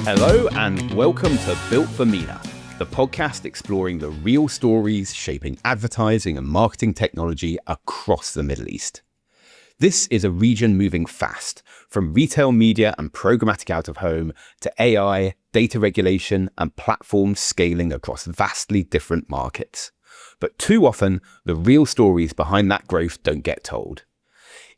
Hello and welcome to Built for MENA, the podcast exploring the real stories shaping advertising and marketing technology across the Middle East. This is a region moving fast, from retail media and programmatic out of home to AI, data regulation, and platforms scaling across vastly different markets. But too often, the real stories behind that growth don't get told.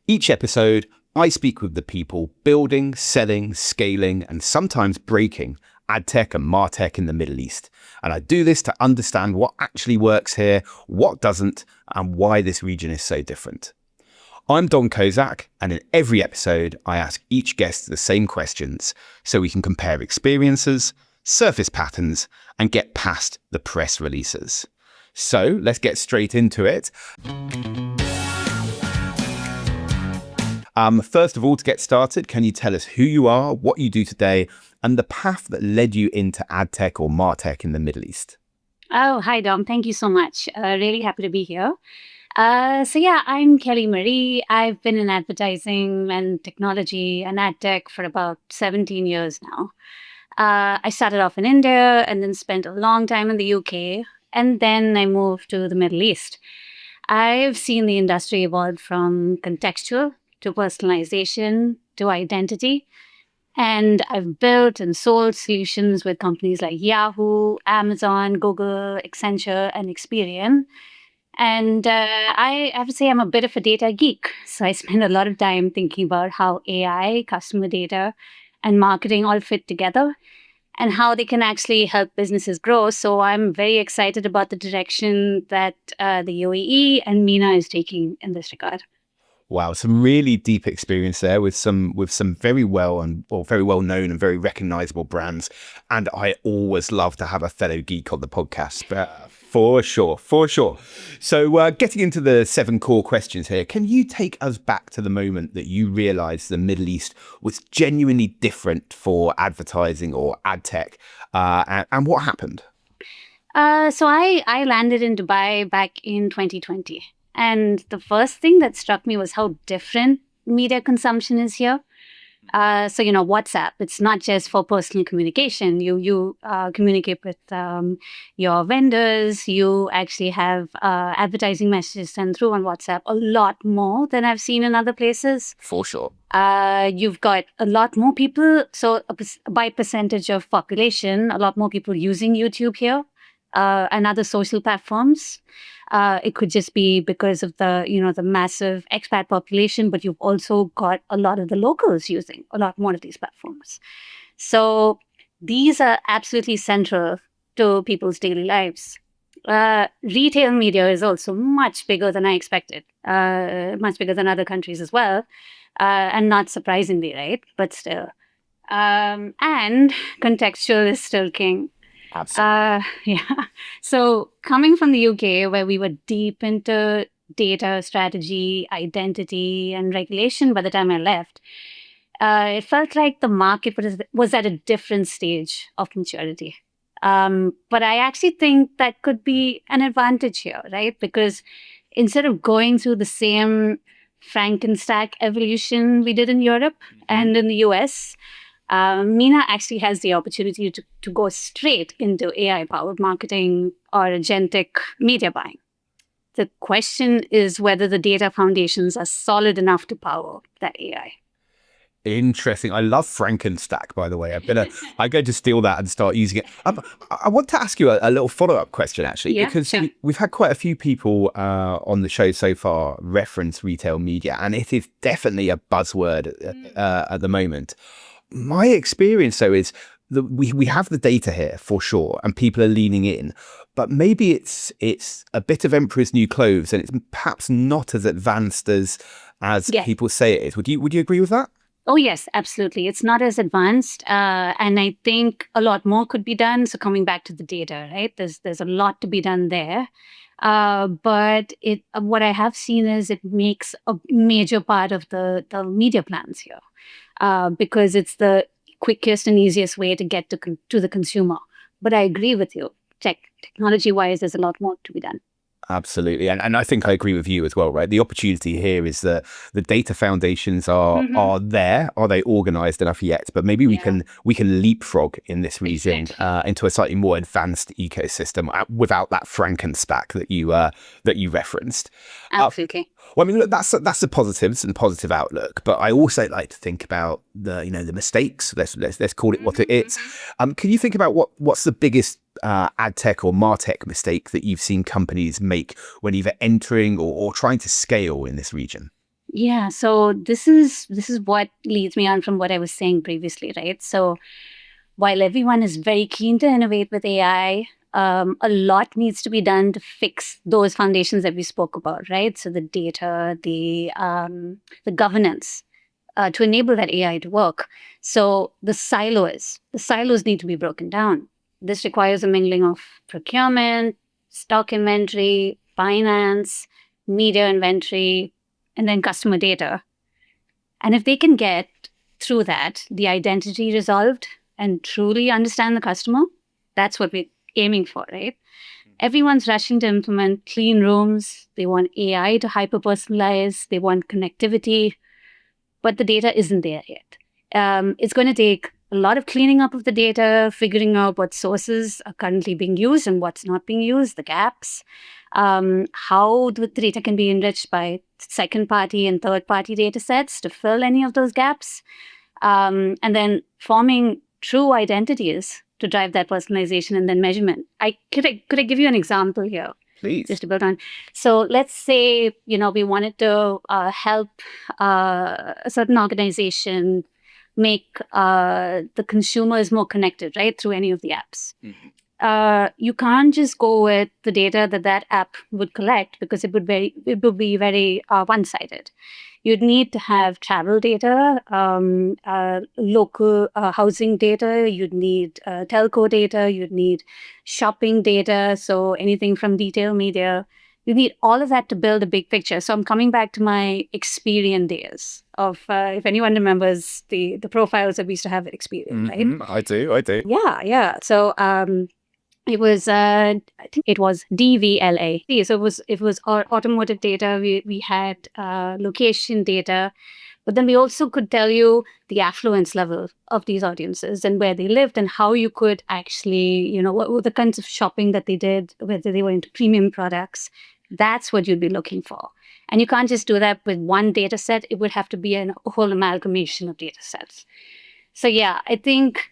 Each episode, I speak with the people building, selling, scaling, and sometimes breaking AdTech and MarTech in the Middle East. And I do this to understand what actually works here, what doesn't, and why this region is so different. I'm Don Kozak, and in every episode, I ask each guest the same questions so we can compare experiences, surface patterns, and get past the press releases. So let's get straight into it. First of all, to get started, can you tell us who you are, what you do today, and the path that led you into AdTech or MarTech in the Middle East? Oh, hi, Dom. Thank you so much. Really happy to be here. I'm Kelly Marie. I've been in advertising and technology and AdTech for about 17 years now. I started off in India and then spent a long time in the UK, and then I moved to the Middle East. I've seen the industry evolve from contextual to personalization, to identity. And I've built and sold solutions with companies like Yahoo, Amazon, Google, Accenture, and Experian. And I have to say I'm a bit of a data geek. So I spend a lot of time thinking about how AI, customer data, and marketing all fit together and how they can actually help businesses grow. So I'm very excited about the direction that the UAE and MENA is taking in this regard. Wow, some really deep experience there with some very well known and very recognizable brands. And I always love to have a fellow geek on the podcast, but for sure. So getting into the 7 core questions here, can you take us back to the moment that you realized the Middle East was genuinely different for advertising or ad tech, and what happened? So I landed in Dubai back in 2020. And the first thing that struck me was how different media consumption is here. WhatsApp, it's not just for personal communication. You communicate with your vendors. You actually have advertising messages sent through on WhatsApp a lot more than I've seen in other places. For sure. You've got a lot more people. So by percentage of population, a lot more people using YouTube here and other social platforms. It could just be because of the massive expat population, but you've also got a lot of the locals using a lot more of these platforms. So these are absolutely central to people's daily lives. Retail media is also much bigger than I expected, much bigger than other countries as well, and not surprisingly, right? But still. And contextual is still king. Absolutely. So coming from the UK, where we were deep into data strategy, identity, and regulation by the time I left, it felt like the market was at a different stage of maturity. But I actually think that could be an advantage here, right? Because instead of going through the same Frankenstack evolution we did in Europe and in the US, MENA actually has the opportunity to go straight into AI-powered marketing or agentic media buying. The question is whether the data foundations are solid enough to power that AI. Interesting. I love Frankenstack, by the way. I'm going to steal that and start using it. I want to ask you a little follow-up question, actually, because sure. We've had quite a few people on the show so far reference retail media, and it is definitely a buzzword at the moment. My experience, though, is that we have the data here for sure, and people are leaning in, but maybe it's a bit of emperor's new clothes, and it's perhaps not as advanced as people say it is. Would you agree with that? Oh, yes, absolutely. It's not as advanced. And I think a lot more could be done. So coming back to the data, right? There's a lot to be done there. But what I have seen is it makes a major part of the media plans here. Because it's the quickest and easiest way to get to the consumer. But I agree with you. Technology-wise, there's a lot more to be done. Absolutely. And I think I agree with you as well, right? The opportunity here is that the data foundations are there. Are they organized enough yet? But maybe we can leapfrog in this region Exactly. into a slightly more advanced ecosystem without that Frankenstack that you referenced. Absolutely. Well, I mean, look, that's the positives and positive outlook. But I also like to think about the mistakes. Let's call it what it is. Can you think about what's the biggest AdTech or MarTech mistake that you've seen companies make when either entering or trying to scale in this region? Yeah. So this is what leads me on from what I was saying previously, right? So while everyone is very keen to innovate with AI, a lot needs to be done to fix those foundations that we spoke about, right? So the data, the governance, to enable that AI to work. So the silos need to be broken down. This requires a mingling of procurement, stock inventory, finance, media inventory, and then customer data. And if they can get through that, the identity resolved and truly understand the customer, that's what we're aiming for, right? Everyone's rushing to implement clean rooms. They want AI to hyper personalize. They want connectivity, but the data isn't there yet. It's going to take a lot of cleaning up of the data, figuring out what sources are currently being used and what's not being used, the gaps, how the data can be enriched by second-party and third-party data sets to fill any of those gaps, and then forming true identities to drive that personalization and then measurement. Could I give you an example here? Please. Just to build on. So let's say, we wanted to help a certain organization make the consumers more connected, right, through any of the apps. You can't just go with the data that app would collect because it would be very one-sided. You'd need to have travel data, local housing data. You'd need telco data. You'd need shopping data. So anything from retail media. You need all of that to build a big picture. So I'm coming back to my Experian days of, if anyone remembers the profiles that we used to have at Experian, right? I do. Yeah. So it was, I think it was DVLA. So it was our automotive data. We had location data, but then we also could tell you the affluence level of these audiences and where they lived and how you could actually, what were the kinds of shopping that they did, whether they were into premium products. That's what you'd be looking for. And you can't just do that with one data set. It would have to be a whole amalgamation of data sets. So yeah, I think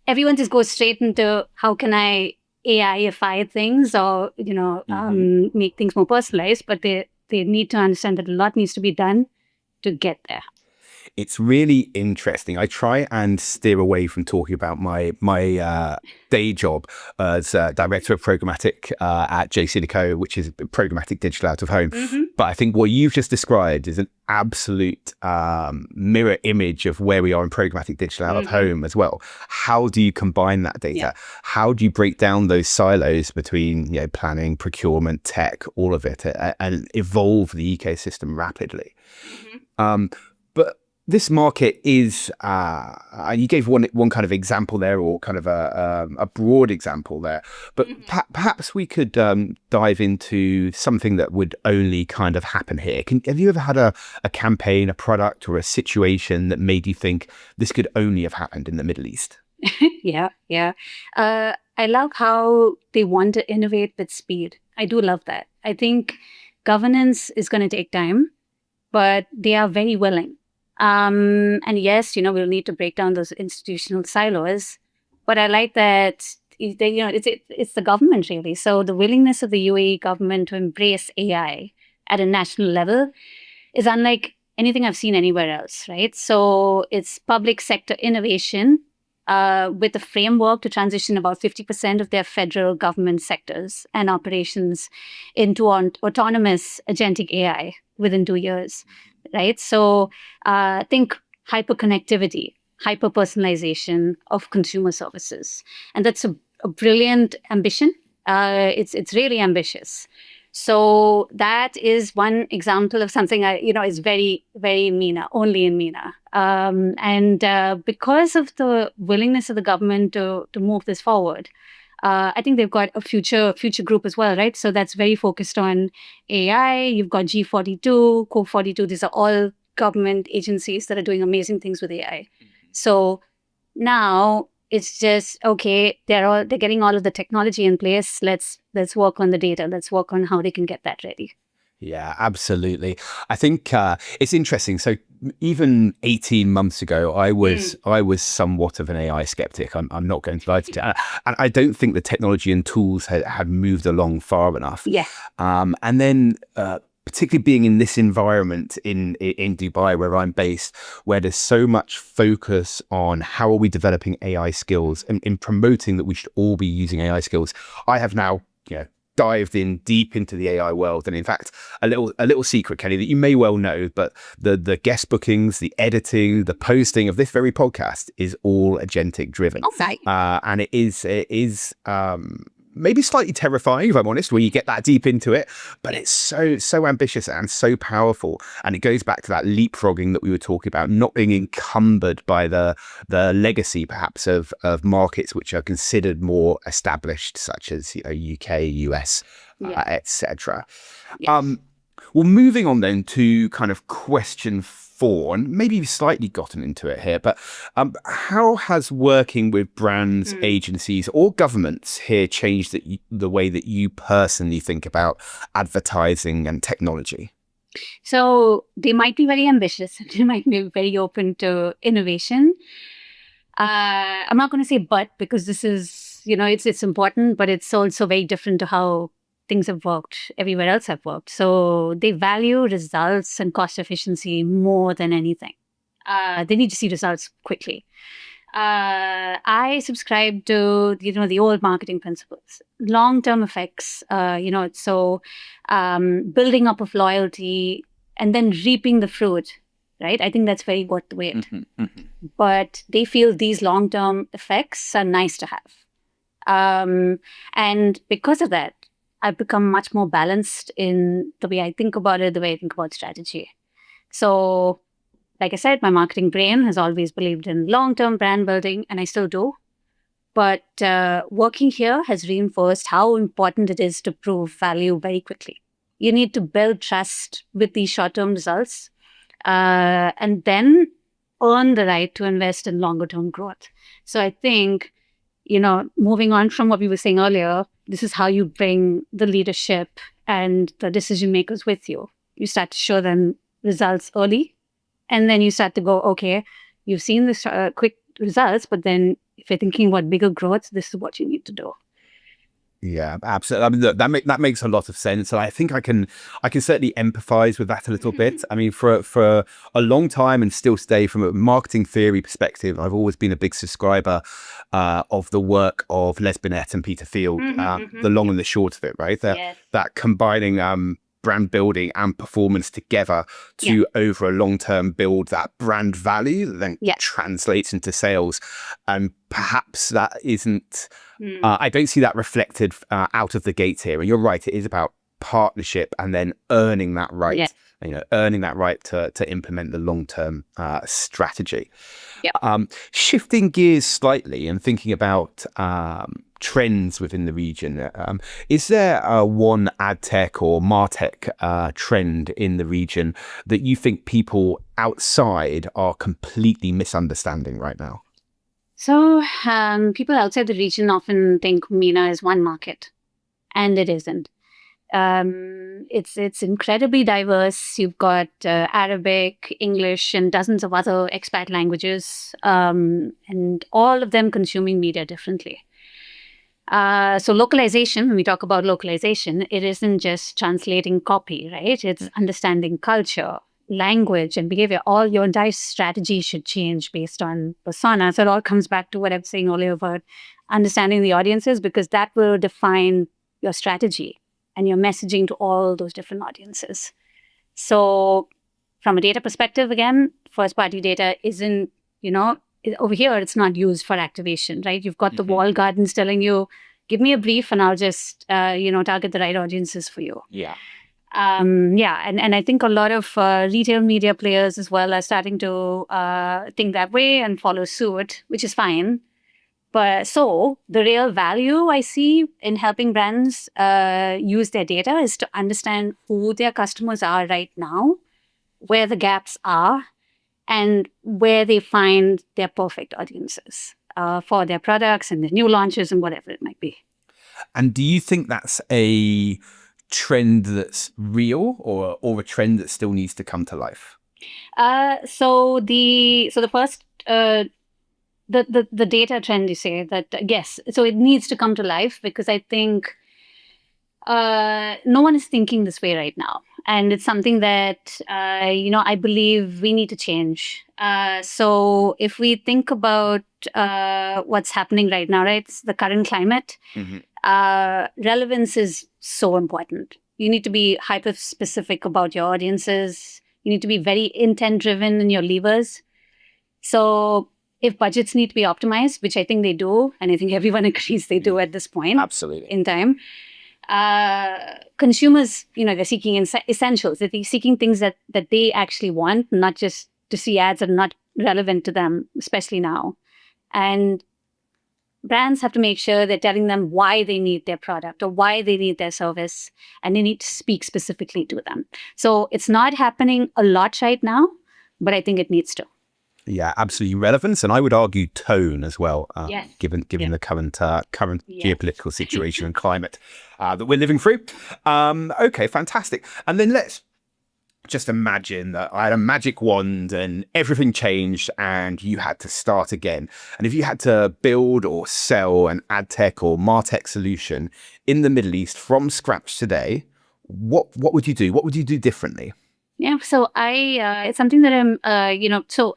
everyone just goes straight into how can I AIify things or, make things more personalized, but they need to understand that a lot needs to be done to get there. It's really interesting. I try and steer away from talking about my day job as director of programmatic at JCDecaux, which is programmatic digital out of home. But I think what you've just described is an absolute mirror image of where we are in programmatic digital out of home as well. How do you combine that data? Yeah. How do you break down those silos between planning, procurement, tech, all of it, and evolve the ecosystem rapidly? But this market is, you gave one kind of example there, or kind of a broad example there, but perhaps we could dive into something that would only kind of happen here. Have you ever had a campaign, a product, or a situation that made you think this could only have happened in the Middle East? Yeah. I love how they want to innovate with speed. I do love that. I think governance is going to take time, but they are very willing. And yes, we'll need to break down those institutional silos, but I like that it's the government really. So the willingness of the UAE government to embrace AI at a national level is unlike anything I've seen anywhere else, right? So it's public sector innovation with a framework to transition about 50% of their federal government sectors and operations into autonomous agentic AI within 2 years. Right. So think hyperconnectivity, hyper-personalization of consumer services. And that's a brilliant ambition. It's really ambitious. So that is one example of something is very, very MENA, only in MENA. And because of the willingness of the government to move this forward, I think they've got a future group as well, right? So that's very focused on AI. You've got G42, Co42. These are all government agencies that are doing amazing things with AI. So now it's just okay. They're getting all of the technology in place. Let's work on the data. Let's work on how they can get that ready. Yeah, absolutely. I think it's interesting. So even 18 months ago, I was somewhat of an AI skeptic. I'm not going to lie to you. And I don't think the technology and tools had moved along far enough. Yeah. And then particularly being in this environment in Dubai, where I'm based, where there's so much focus on how are we developing AI skills and in promoting that we should all be using AI skills. I have now, dived in deep into the AI world. And in fact, a little secret, Kelly, that you may well know, but the guest bookings, the editing, the posting of this very podcast is all agentic driven. Okay. And it is maybe slightly terrifying, if I'm honest, when you get that deep into it, but it's so ambitious and so powerful. And it goes back to that leapfrogging that we were talking about, not being encumbered by the legacy perhaps of markets which are considered more established, such as UK, US, etc. Yes. Well, moving on then to kind of question 4, and maybe you've slightly gotten into it here, but how has working with brands, agencies, or governments here changed the way that you personally think about advertising and technology? So they might be very ambitious. They might be very open to innovation. I'm not going to say but, because this is, it's important, but it's also very different to how things have worked everywhere else have worked. So they value results and cost efficiency more than anything. They need to see results quickly. I subscribe to, the old marketing principles, long-term effects, so building up of loyalty and then reaping the fruit, right? I think that's very worth the wait. But they feel these long-term effects are nice to have. And because of that, I've become much more balanced in the way I think about it, the way I think about strategy. So, like I said, my marketing brain has always believed in long-term brand building, and I still do. But working here has reinforced how important it is to prove value very quickly. You need to build trust with these short-term results, and then earn the right to invest in longer-term growth. So I think, moving on from what we were saying earlier, this is how you bring the leadership and the decision makers with you. You start to show them results early, and then you start to go, okay, you've seen this quick results, but then if you're thinking about bigger growth, this is what you need to do. Yeah, absolutely. I mean, look, that makes a lot of sense, and I think I can certainly empathize with that a little bit. I mean, for a long time and still today, from a marketing theory perspective, I've always been a big subscriber of the work of Les Binet and Peter Field, the long and the short of it, right? That combining brand building and performance together to over a long term build that brand value that then translates into sales. And perhaps that isn't, I don't see that reflected out of the gates here. And you're right, it is about partnership and then earning that right, earning that right to implement the long term strategy. Shifting gears slightly and thinking about trends within the region, is there one AdTech or MarTech trend in the region that you think people outside are completely misunderstanding right now? So people outside the region often think MENA is one market, and it isn't. It's incredibly diverse. You've got Arabic, English, and dozens of other expat languages, and all of them consuming media differently. So localization, when we talk about localization, it isn't just translating copy, right? It's understanding culture, language, and behavior. All your entire strategy should change based on persona. So it all comes back to what I was saying earlier about understanding the audiences, because that will define your strategy and your messaging to all those different audiences. So from a data perspective, again, first-party data isn't, over here, it's not used for activation, right? You've got the walled gardens telling you, give me a brief and I'll just, target the right audiences for you. And I think a lot of retail media players as well are starting to think that way and follow suit, which is fine. But so the real value I see in helping brands use their data is to understand who their customers are right now, where the gaps are, and where they find their perfect audiences for their products and their new launches and whatever it might be. And do you think that's a trend that's real or a trend that still needs to come to life? So the first the data trend, you say that yes, so it needs to come to life because I think no one is thinking this way right now, and it's something that I believe we need to change. So if we think about what's happening right now, right, it's the current climate. Relevance is so important. You need to be hyper specific about your audiences. You need to be very intent driven in your levers. So if budgets need to be optimized, which I think they do, and I think everyone agrees they do at this point Absolutely. in time, consumers, they're seeking essentials. They're seeking things that they actually want, not just to see ads that are not relevant to them, especially now. And brands have to make sure they're telling them why they need their product or why they need their service, and they need to speak specifically to them. So it's not happening a lot right now, but I think it needs to. Yeah, absolutely. Relevance, and I would argue tone as well, Yes. given the current Yes. geopolitical situation and climate that we're living through. Okay, fantastic. And then let's just imagine that I had a magic wand and everything changed and you had to start again. And if you had to build or sell an AdTech or MarTech solution in the Middle East from scratch today, what would you do? What would you do differently? Yeah, so it's something that I'm, so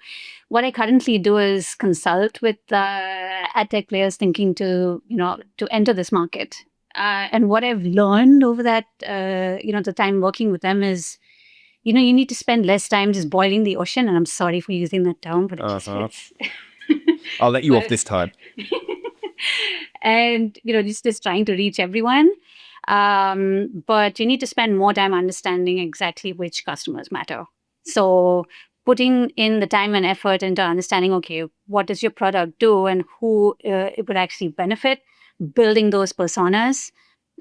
what I currently do is consult with AdTech players thinking to enter this market. And what I've learned over that, the time working with them is, you need to spend less time just boiling the ocean. And I'm sorry for using that term, but it just fits. I'll let you off this time. And, just trying to reach everyone. But you need to spend more time understanding exactly which customers matter. So putting in the time and effort into understanding, okay, what does your product do and who it would actually benefit, building those personas.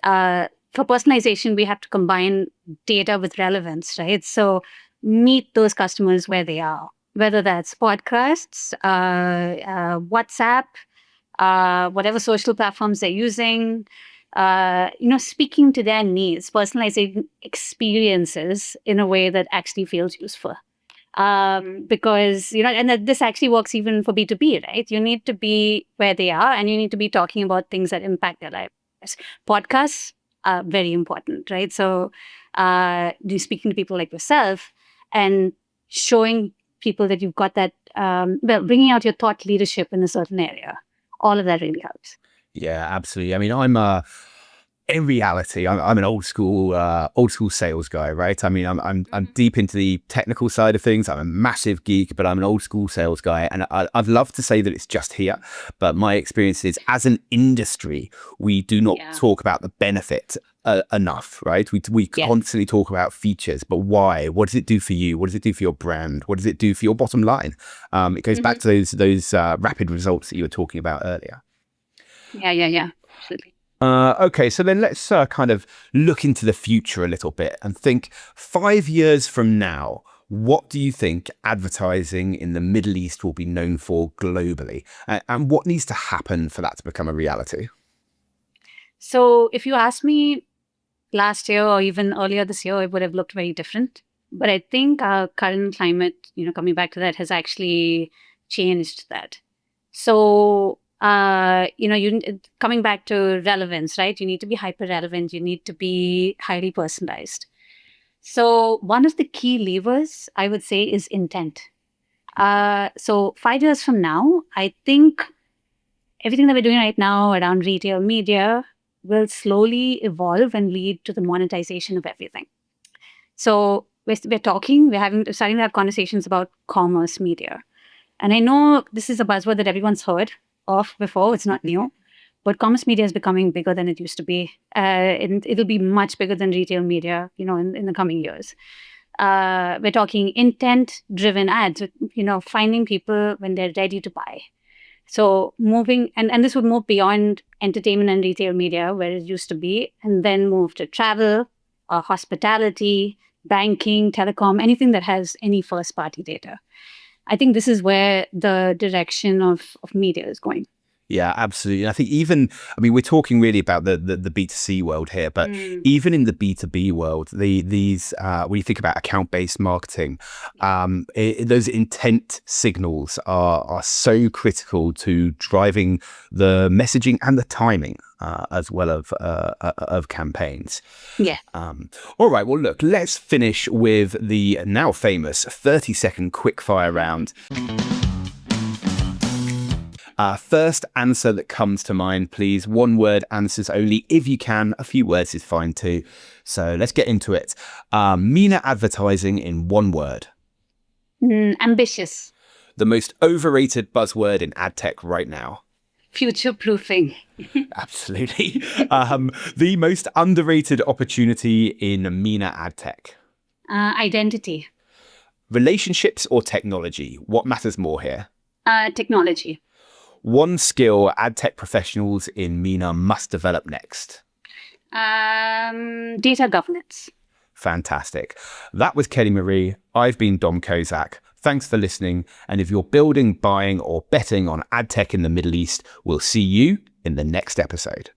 For personalization, we have to combine data with relevance, right? So meet those customers where they are, whether that's podcasts, WhatsApp, whatever social platforms they're using, speaking to their needs, personalizing experiences in a way that actually feels useful. Because, and that this actually works even for B2B, right? You need to be where they are and you need to be talking about things that impact their lives. Podcasts are very important, right? So speaking to people like yourself and showing people that you've got that, bringing out your thought leadership in a certain area. All of that really helps. Yeah, absolutely. I mean, in reality, I'm an old school sales guy, right? I mean, I'm deep into the technical side of things. I'm a massive geek, but I'm an old school sales guy, and I'd love to say that it's just here, but my experience is, as an industry, we do not talk about the benefit enough, right? We constantly talk about features, but why? What does it do for you? What does it do for your brand? What does it do for your bottom line? It goes back to those rapid results that you were talking about earlier. Yeah, absolutely. Okay, so then let's kind of look into the future a little bit and think 5 years from now, what do you think advertising in the Middle East will be known for globally? And what needs to happen for that to become a reality? So if you asked me last year or even earlier this year, it would have looked very different. But I think our current climate, coming back to that, has actually changed that. So coming back to relevance, right? You need to be hyper relevant. You need to be highly personalized. So one of the key levers, I would say, is intent. So 5 years from now, I think everything that we're doing right now around retail media will slowly evolve and lead to the monetization of everything. So we're starting to have conversations about commerce media. And I know this is a buzzword that everyone's heard of before. It's not new. But commerce media is becoming bigger than it used to be. And it'll be much bigger than retail media, in the coming years. We're talking intent-driven ads, finding people when they're ready to buy. So moving, and this would move beyond entertainment and retail media, where it used to be, and then move to travel, hospitality, banking, telecom, anything that has any first party data. I think this is where the direction of media is going. Yeah, absolutely. I think we're talking really about the B2C world here, but even in the B2B world, these when you think about account-based marketing, those intent signals are so critical to driving the messaging and the timing as well of campaigns. Yeah. All right. Well, look, let's finish with the now famous 30-second quickfire round. First answer that comes to mind, please. One word answers only. If you can, a few words is fine too. So let's get into it. MENA advertising in one word. Ambitious. The most overrated buzzword in AdTech right now. Future-proofing. Absolutely. The most underrated opportunity in MENA AdTech. Identity. Relationships or technology? What matters more here? Technology. One skill AdTech professionals in MENA must develop next. Data governance. Fantastic. That was Kelly Marie. I've been Dom Kozak. Thanks for listening. And if you're building, buying, or betting on AdTech in the Middle East, we'll see you in the next episode.